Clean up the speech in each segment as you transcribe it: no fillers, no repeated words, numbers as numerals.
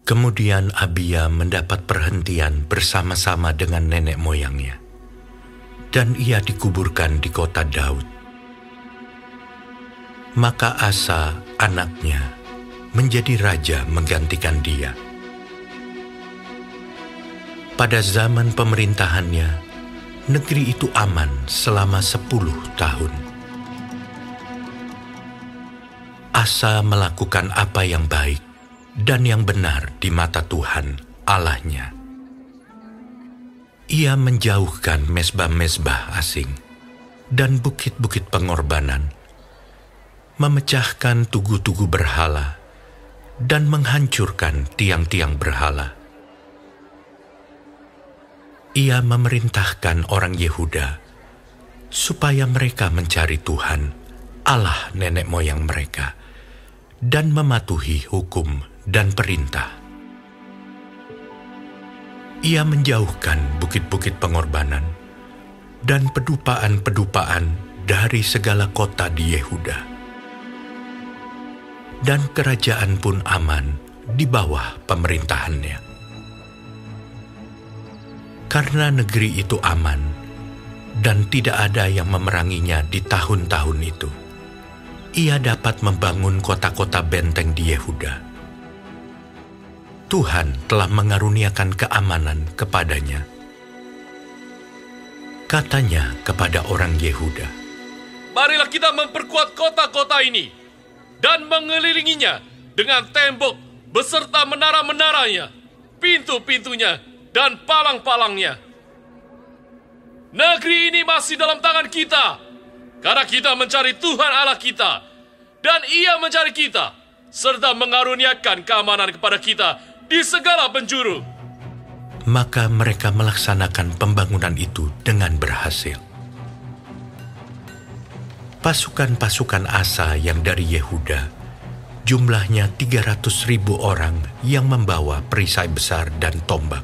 Kemudian Abia mendapat perhentian bersama-sama dengan nenek moyangnya, dan ia dikuburkan di kota Daud. Maka Asa, anaknya, menjadi raja menggantikan dia. Pada zaman pemerintahannya, negeri itu aman selama 10 tahun. Asa melakukan apa yang baik dan yang benar di mata Tuhan Allahnya. Ia menjauhkan mezbah-mezbah asing dan bukit-bukit pengorbanan, memecahkan tugu-tugu berhala, dan menghancurkan tiang-tiang berhala. Ia memerintahkan orang Yehuda supaya mereka mencari Tuhan, Allah nenek moyang mereka, dan mematuhi hukum dan perintah. Ia menjauhkan bukit-bukit pengorbanan dan pedupaan-pedupaan dari segala kota di Yehuda. Dan kerajaan pun aman di bawah pemerintahannya. Karena negeri itu aman dan tidak ada yang memeranginya di tahun-tahun itu, ia dapat membangun kota-kota benteng di Yehuda. Tuhan telah mengaruniakan keamanan kepadanya. Katanya kepada orang Yehuda, "Marilah kita memperkuat kota-kota ini dan mengelilinginya dengan tembok beserta menara-menaranya, pintu-pintunya, dan palang-palangnya. Negeri ini masih dalam tangan kita, karena kita mencari Tuhan Allah kita, dan Ia mencari kita, serta mengaruniakan keamanan kepada kita di segala penjuru." Maka mereka melaksanakan pembangunan itu dengan berhasil. Pasukan-pasukan Asa yang dari Yehuda, jumlahnya 300.000 orang yang membawa perisai besar dan tombak.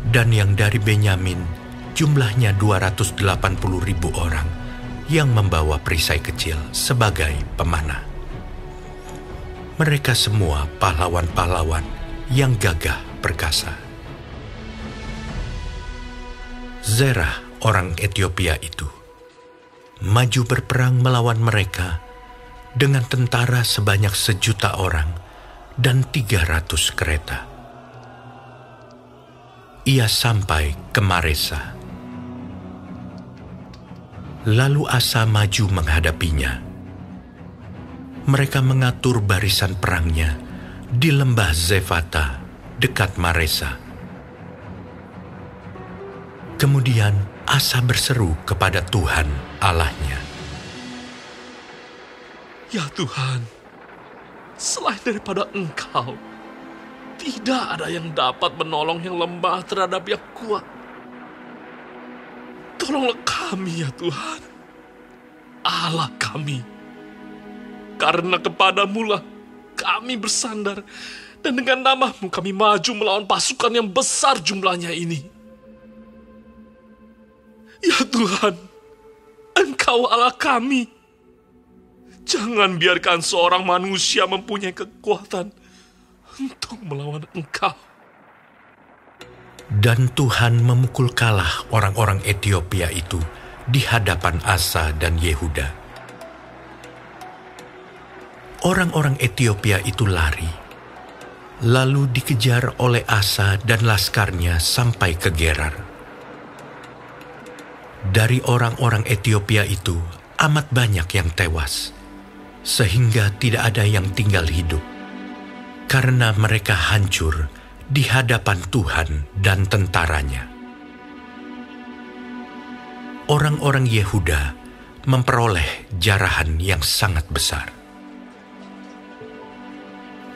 Dan yang dari Benyamin, jumlahnya 280.000 orang yang membawa perisai kecil sebagai pemanah. Mereka semua pahlawan-pahlawan yang gagah perkasa. Zerah orang Etiopia itu maju berperang melawan mereka dengan tentara sebanyak 1.000.000 orang dan 300 kereta. Ia sampai ke Maresa. Lalu Asa maju menghadapinya. Mereka mengatur barisan perangnya di lembah Zefata dekat Maresa. Kemudian Asa berseru kepada Tuhan Allahnya, "Ya Tuhan, selain daripada Engkau, tidak ada yang dapat menolong yang lemah terhadap yang kuat. Tolonglah kami ya Tuhan, Allah kami. Karena kepadamu-lah kami bersandar, dan dengan nama-Mu kami maju melawan pasukan yang besar jumlahnya ini. Ya Tuhan, Engkau Allah kami. Jangan biarkan seorang manusia mempunyai kekuatan untuk melawan Engkau." Dan Tuhan memukul kalah orang-orang Etiopia itu di hadapan Asa dan Yehuda. Orang-orang Etiopia itu lari, lalu dikejar oleh Asa dan laskarnya sampai ke Gerar. Dari orang-orang Etiopia itu amat banyak yang tewas, sehingga tidak ada yang tinggal hidup, karena mereka hancur di hadapan Tuhan dan tentaranya. Orang-orang Yehuda memperoleh jarahan yang sangat besar.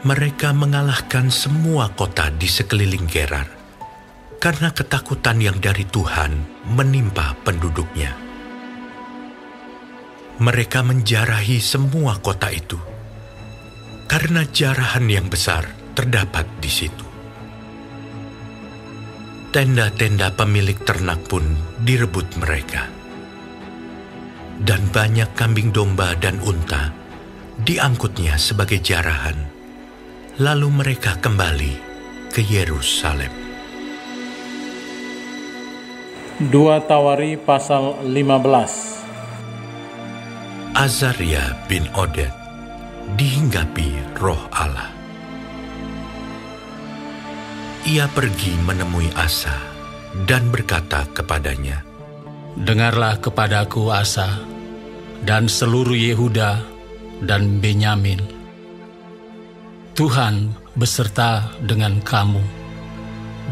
Mereka mengalahkan semua kota di sekeliling Gerar, karena ketakutan yang dari Tuhan menimpa penduduknya. Mereka menjarahi semua kota itu, karena jarahan yang besar terdapat di situ. Tenda-tenda pemilik ternak pun direbut mereka. Dan banyak kambing domba dan unta diangkutnya sebagai jarahan, Lalu mereka kembali ke Yerusalem. 2 Tawari pasal 15. Azaria bin Oded dihinggapi Roh Allah. Ia pergi menemui Asa dan berkata kepadanya, "Dengarlah kepadaku, Asa, dan seluruh Yehuda dan Benyamin. Tuhan beserta dengan kamu,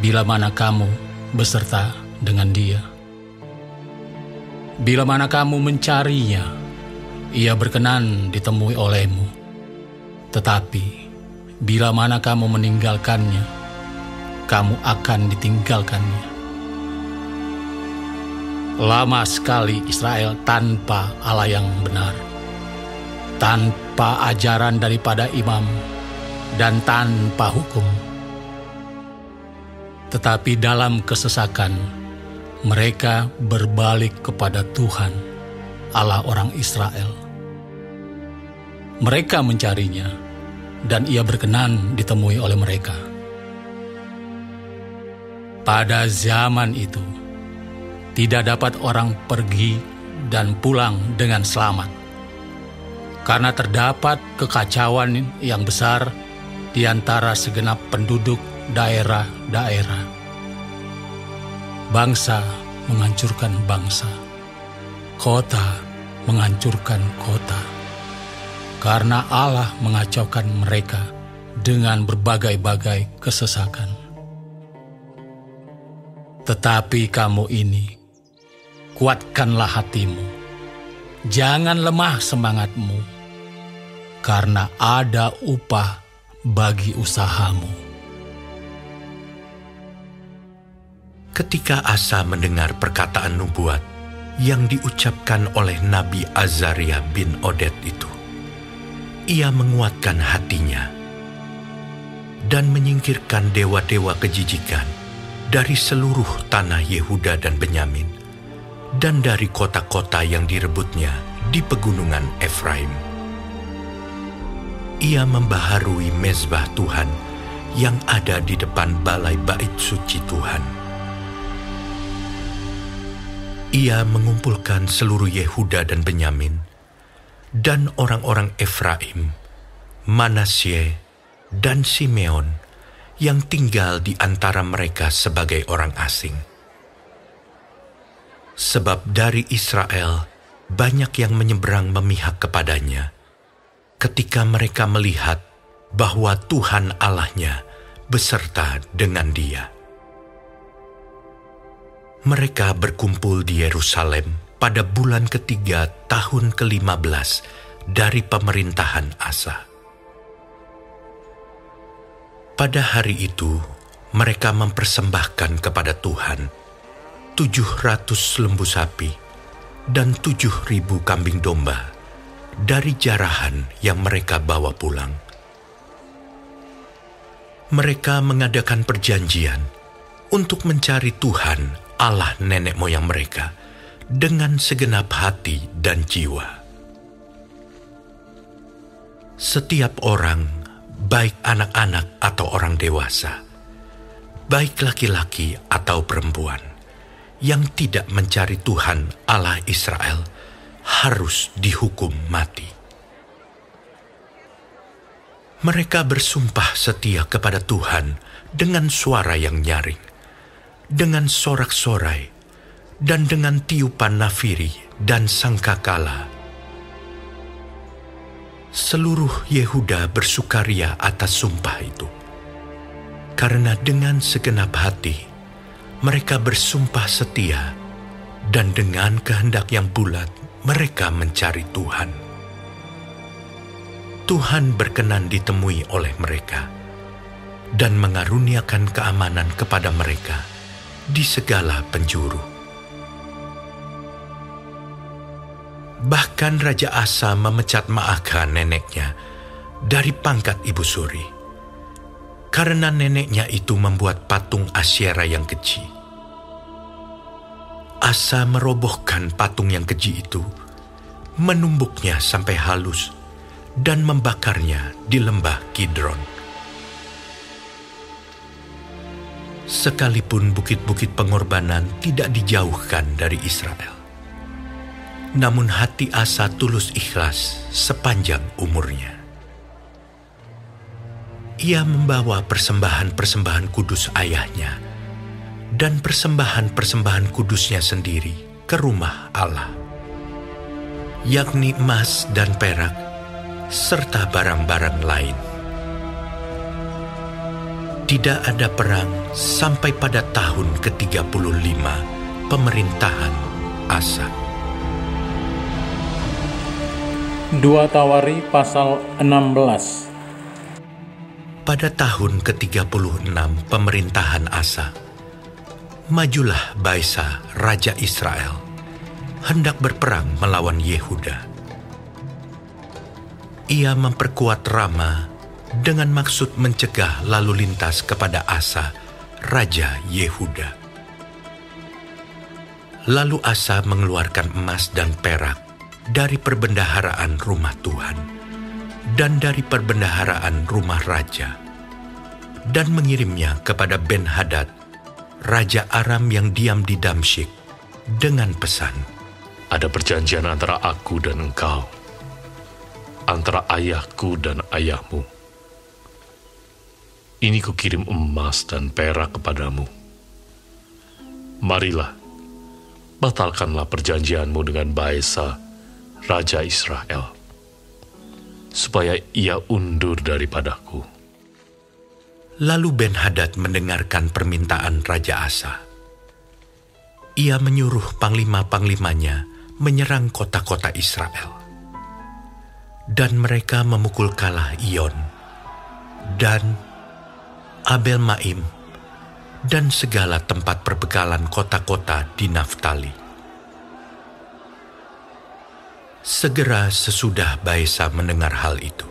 bila mana kamu beserta dengan Dia. Bila mana kamu mencarinya, Ia berkenan ditemui olehmu. Tetapi bila mana kamu meninggalkannya, kamu akan ditinggalkannya. Lama sekali Israel tanpa Allah yang benar, tanpa ajaran daripada imam, dan tanpa hukum. Tetapi dalam kesesakan, mereka berbalik kepada Tuhan, Allah orang Israel. Mereka mencarinya, dan Ia berkenan ditemui oleh mereka. Pada zaman itu, tidak dapat orang pergi dan pulang dengan selamat, karena terdapat kekacauan yang besar di antara segenap penduduk daerah-daerah. Bangsa menghancurkan bangsa, kota menghancurkan kota, karena Allah mengacaukan mereka dengan berbagai-bagai kesesakan. Tetapi kamu ini, kuatkanlah hatimu, jangan lemah semangatmu, karena ada upah bagi usahamu." Ketika Asa mendengar perkataan nubuat yang diucapkan oleh Nabi Azaria bin Oded itu, ia menguatkan hatinya dan menyingkirkan dewa-dewa kejijikan dari seluruh tanah Yehuda dan Benyamin, dan dari kota-kota yang direbutnya di pegunungan Efraim. Ia membaharui mezbah Tuhan yang ada di depan balai bait suci Tuhan. Ia mengumpulkan seluruh Yehuda dan Benyamin, dan orang-orang Efraim, Manasye, dan Simeon yang tinggal di antara mereka sebagai orang asing. Sebab dari Israel banyak yang menyeberang memihak kepadanya ketika mereka melihat bahwa Tuhan Allahnya beserta dengan dia. Mereka berkumpul di Yerusalem pada bulan ketiga tahun ke-15 dari pemerintahan Asa. Pada hari itu, mereka mempersembahkan kepada Tuhan 700 lembu sapi dan 7.000 kambing domba dari jarahan yang mereka bawa pulang. Mereka mengadakan perjanjian untuk mencari Tuhan Allah nenek moyang mereka dengan segenap hati dan jiwa. Setiap orang, baik anak-anak atau orang dewasa, baik laki-laki atau perempuan, yang tidak mencari Tuhan Allah Israel harus dihukum mati. Mereka bersumpah setia kepada Tuhan dengan suara yang nyaring, dengan sorak-sorai, dan dengan tiupan nafiri dan sangkakala. Seluruh Yehuda bersukaria atas sumpah itu, karena dengan segenap hati mereka bersumpah setia, dan dengan kehendak yang bulat mereka mencari Tuhan. Tuhan berkenan ditemui oleh mereka, dan mengaruniakan keamanan kepada mereka di segala penjuru. Bahkan Raja Asa memecat Maaka neneknya dari pangkat ibu suri, karena neneknya itu membuat patung Asyera yang keji. Asa merobohkan patung yang keji itu, menumbuknya sampai halus, dan membakarnya di lembah Kidron. Sekalipun bukit-bukit pengorbanan tidak dijauhkan dari Israel, namun hati Asa tulus ikhlas sepanjang umurnya. Ia membawa persembahan-persembahan kudus ayahnya dan persembahan-persembahan kudusnya sendiri ke rumah Allah, yakni emas dan perak, serta barang-barang lain. Tidak ada perang sampai pada tahun ke-35 pemerintahan Asa. 2 Tawari pasal 16. Pada tahun ke-36 pemerintahan Asa, majulah Baesa, Raja Israel, hendak berperang melawan Yehuda. Ia memperkuat Rama dengan maksud mencegah lalu lintas kepada Asa, Raja Yehuda. Lalu Asa mengeluarkan emas dan perak dari perbendaharaan rumah Tuhan dan dari perbendaharaan rumah raja, dan mengirimnya kepada Ben-Hadad, Raja Aram yang diam di Damsyik, dengan pesan, Ada perjanjian antara aku dan engkau, antara ayahku dan ayahmu. Ini kukirim emas dan perak kepadamu. Marilah, batalkanlah perjanjianmu dengan Baesa, Raja Israel, supaya ia undur daripadaku. Lalu Ben-Hadad mendengarkan permintaan Raja Asa. Ia menyuruh panglima-panglimanya menyerang kota-kota Israel. Dan mereka memukul kalah Iyon, dan Abel Maim, dan segala tempat perbekalan kota-kota di Naftali. Segera sesudah Baesa mendengar hal itu,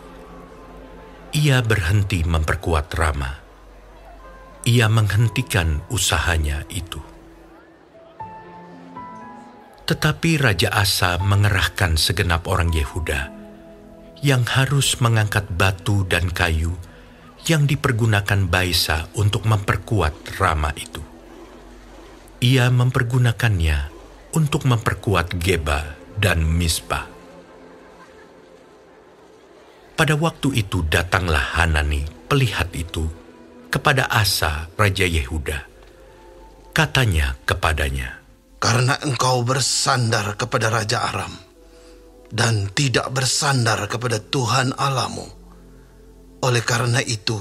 ia berhenti memperkuat Rama. Ia menghentikan usahanya itu. Tetapi Raja Asa mengerahkan segenap orang Yehuda yang harus mengangkat batu dan kayu yang dipergunakan Baesa untuk memperkuat Rama itu. Ia mempergunakannya untuk memperkuat Geba dan Mispa. Pada waktu itu datanglah Hanani, pelihat itu, kepada Asa, Raja Yehuda. Katanya kepadanya, Karena engkau bersandar kepada Raja Aram dan tidak bersandar kepada Tuhan Allahmu, oleh karena itu,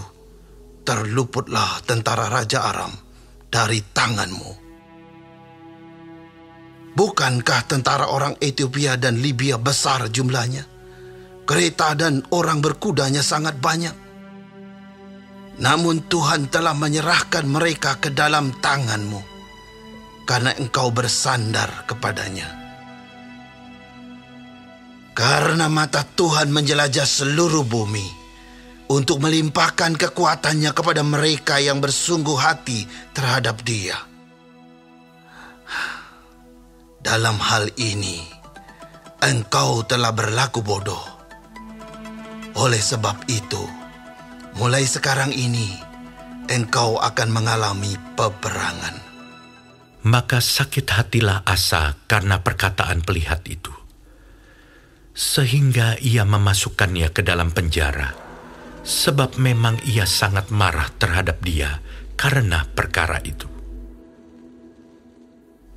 terluputlah tentara Raja Aram dari tanganmu. Bukankah tentara orang Ethiopia dan Libya besar jumlahnya? Kereta dan orang berkudanya sangat banyak. Namun Tuhan telah menyerahkan mereka ke dalam tanganmu, karena engkau bersandar kepadanya. Karena mata Tuhan menjelajah seluruh bumi, untuk melimpahkan kekuatannya kepada mereka yang bersungguh hati terhadap Dia. Dalam hal ini, engkau telah berlaku bodoh. Oleh sebab itu, mulai sekarang ini, engkau akan mengalami peperangan. Maka sakit hatilah Asa karena perkataan pelihat itu, sehingga ia memasukkannya ke dalam penjara, sebab memang ia sangat marah terhadap dia karena perkara itu.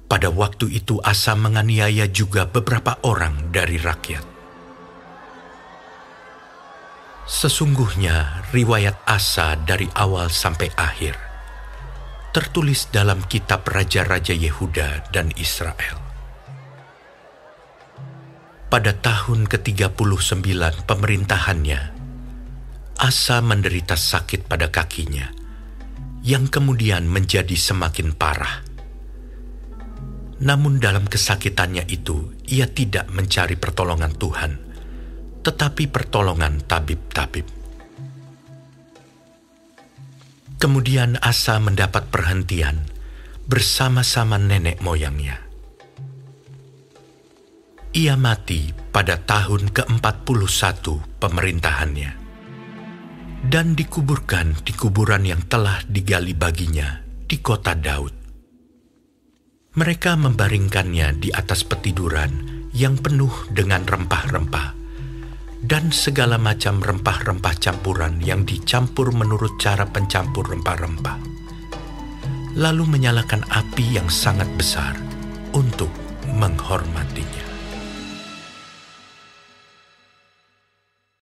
Pada waktu itu Asa menganiaya juga beberapa orang dari rakyat. Sesungguhnya riwayat Asa dari awal sampai akhir tertulis dalam kitab Raja-Raja Yehuda dan Israel. Pada tahun ke-39 pemerintahannya, Asa menderita sakit pada kakinya, yang kemudian menjadi semakin parah. Namun dalam kesakitannya itu, ia tidak mencari pertolongan Tuhan, tetapi pertolongan tabib-tabib. Kemudian Asa mendapat perhentian bersama-sama nenek moyangnya. Ia mati pada tahun ke-41 pemerintahannya, dan dikuburkan di kuburan yang telah digali baginya di kota Daud. Mereka membaringkannya di atas petiduran yang penuh dengan rempah-rempah dan segala macam rempah-rempah campuran yang dicampur menurut cara pencampur rempah-rempah. Lalu menyalakan api yang sangat besar untuk menghormatinya.